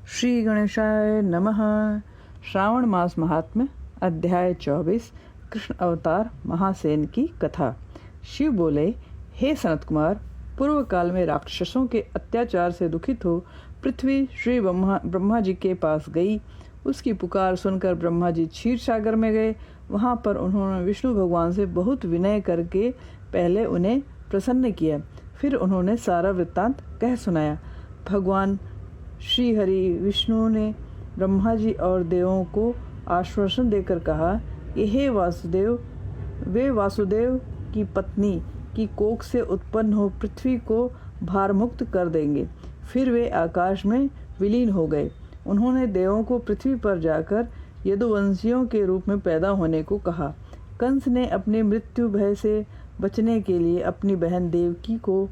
श्री गणेशाय नमः। श्रावण मास महात्म्य अध्याय 24 कृष्ण अवतार महासेन की कथा। शिव बोले, हे सनत कुमार, पूर्व काल में राक्षसों के अत्याचार से दुखित हो पृथ्वी श्री ब्रह्मा जी के पास गई। उसकी पुकार सुनकर ब्रह्मा जी क्षीर सागर में गए। वहां पर उन्होंने विष्णु भगवान से बहुत विनय करके पहले उन्हें प्रसन्न किया। फिर उन्होंने सारा वृत्तांत कह सुनाया। भगवान श्री हरि विष्णु ने ब्रह्मा जी और देवों को आश्वासन देकर कहा कि हे वासुदेव, वे वासुदेव की पत्नी की कोख से उत्पन्न हो पृथ्वी को भार मुक्त कर देंगे। फिर वे आकाश में विलीन हो गए। उन्होंने देवों को पृथ्वी पर जाकर यदुवंशियों के रूप में पैदा होने को कहा। कंस ने अपनी मृत्यु भय से बचने के लिए अपनी बहन देवकी को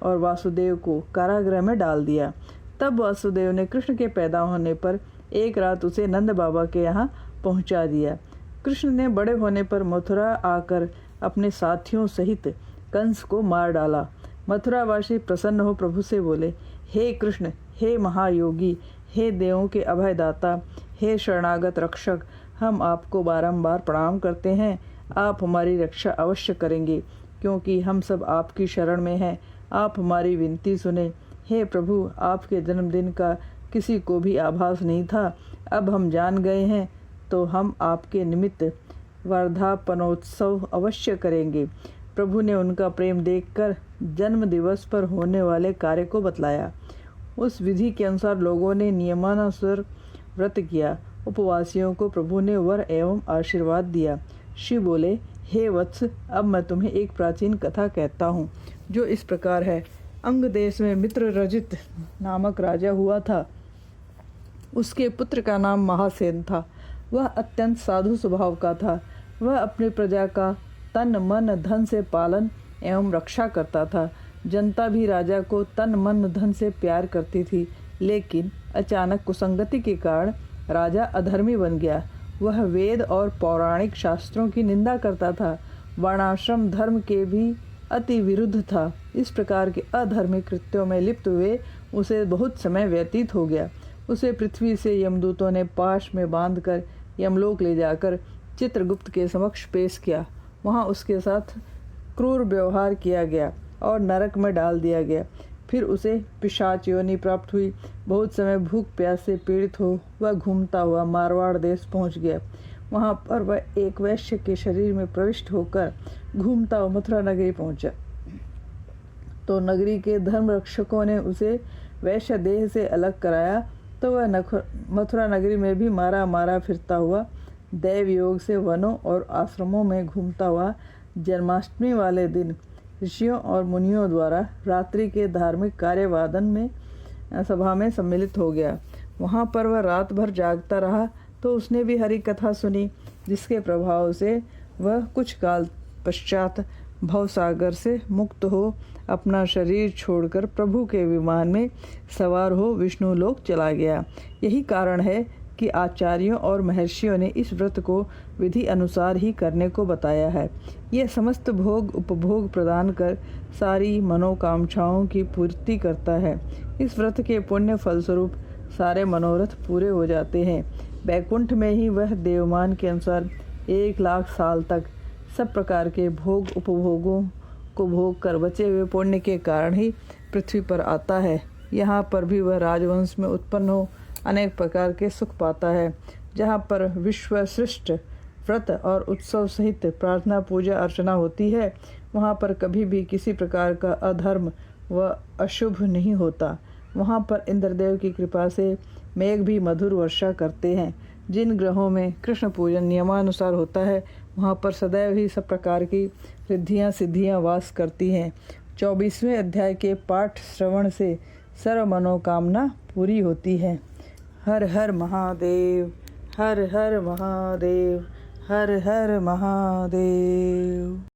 और वासुदेव को कारागृह में डाल दिया। तब वासुदेव ने कृष्ण के पैदा होने पर एक रात उसे नंद बाबा के यहाँ पहुँचा दिया। कृष्ण ने बड़े होने पर मथुरा आकर अपने साथियों सहित कंस को मार डाला। मथुरावासी प्रसन्न हो प्रभु से बोले, हे कृष्ण, हे महायोगी, हे देवों के अभयदाता, हे शरणागत रक्षक, हम आपको बारंबार प्रणाम करते हैं। आप हमारी रक्षा अवश्य करेंगे, क्योंकि हम सब आपकी शरण में हैं। आप हमारी विनती सुने। हे प्रभु, आपके जन्मदिन का किसी को भी आभास नहीं था। अब हम जान गए हैं, तो हम आपके निमित्त वर्धापनोत्सव अवश्य करेंगे। प्रभु ने उनका प्रेम देखकर जन्म दिवस पर होने वाले कार्य को बतलाया। उस विधि के अनुसार लोगों ने नियमानुसार व्रत किया। उपवासियों को प्रभु ने वर एवं आशीर्वाद दिया। शिव बोले, हे वत्स, अब मैं तुम्हें एक प्राचीन कथा कहता हूँ, जो इस प्रकार है। अंग देश में मित्ररजित नामक राजा हुआ था। उसके पुत्र का नाम महासेन था। वह अत्यंत साधु स्वभाव का था। वह अपनी प्रजा का तन मन धन से पालन एवं रक्षा करता था। जनता भी राजा को तन मन धन से प्यार करती थी। लेकिन अचानक कुसंगति के कारण राजा अधर्मी बन गया। वह वेद और पौराणिक शास्त्रों की निंदा करता था। वर्णाश्रम धर्म के भी अति विरुद्ध था। इस प्रकार के अधर्मी कृत्यों में लिप्त हुए उसे बहुत समय व्यतीत हो गया। उसे पृथ्वी से यमदूतों ने पाश में बांधकर यमलोक ले जाकर चित्रगुप्त के समक्ष पेश किया। वहां उसके साथ क्रूर व्यवहार किया गया और नरक में डाल दिया गया। फिर उसे पिशाच योनि प्राप्त हुई। बहुत समय भूख प्यास से पीड़ित हो वह घूमता हुआ मारवाड़ देश पहुंच गया। वहां पर वह एक वैश्य के शरीर में प्रविष्ट होकर घूमता हुआ मथुरा नगरी पहुंचा। तो नगरी के धर्म रक्षकों ने उसे वैश्य देह से अलग कराया। तो वह मथुरा नगरी में भी मारा मारा फिरता हुआ दैव योग से वनों और आश्रमों में घूमता हुआ जन्माष्टमी वाले दिन ऋषियों और मुनियों द्वारा रात्रि के धार्मिक कार्यवादन में सभा में सम्मिलित हो गया। वहां पर वह रात भर जागता रहा। तो उसने भी हरि कथा सुनी, जिसके प्रभाव से वह कुछ काल पश्चात भवसागर से मुक्त हो अपना शरीर छोड़कर प्रभु के विमान में सवार हो विष्णु लोक चला गया। यही कारण है कि आचार्यों और महर्षियों ने इस व्रत को विधि अनुसार ही करने को बताया है। यह समस्त भोग उपभोग प्रदान कर सारी मनोकांक्षाओं की पूर्ति करता है। इस व्रत के पुण्य फलस्वरूप सारे मनोरथ पूरे हो जाते हैं। बैकुंठ में ही वह देवमान के अनुसार 1,00,000 साल तक सब प्रकार के भोग उपभोगों को भोग कर बचे हुए पुण्य के कारण ही पृथ्वी पर आता है। यहाँ पर भी वह राजवंश में उत्पन्न हो अनेक प्रकार के सुख पाता है। जहाँ पर विश्व सृष्ट व्रत और उत्सव सहित प्रार्थना पूजा अर्चना होती है, वहाँ पर कभी भी किसी प्रकार का अधर्म व अशुभ नहीं होता। वहाँ पर इंद्रदेव की कृपा से मेघ भी मधुर वर्षा करते हैं। जिन ग्रहों में कृष्ण पूजन नियमानुसार होता है, वहाँ पर सदैव ही सब प्रकार की रिद्धियाँ सिद्धियाँ वास करती हैं। 24वें अध्याय के पाठ श्रवण से सर्व मनोकामना पूरी होती है। हर हर महादेव, हर हर महादेव, हर हर महादेव।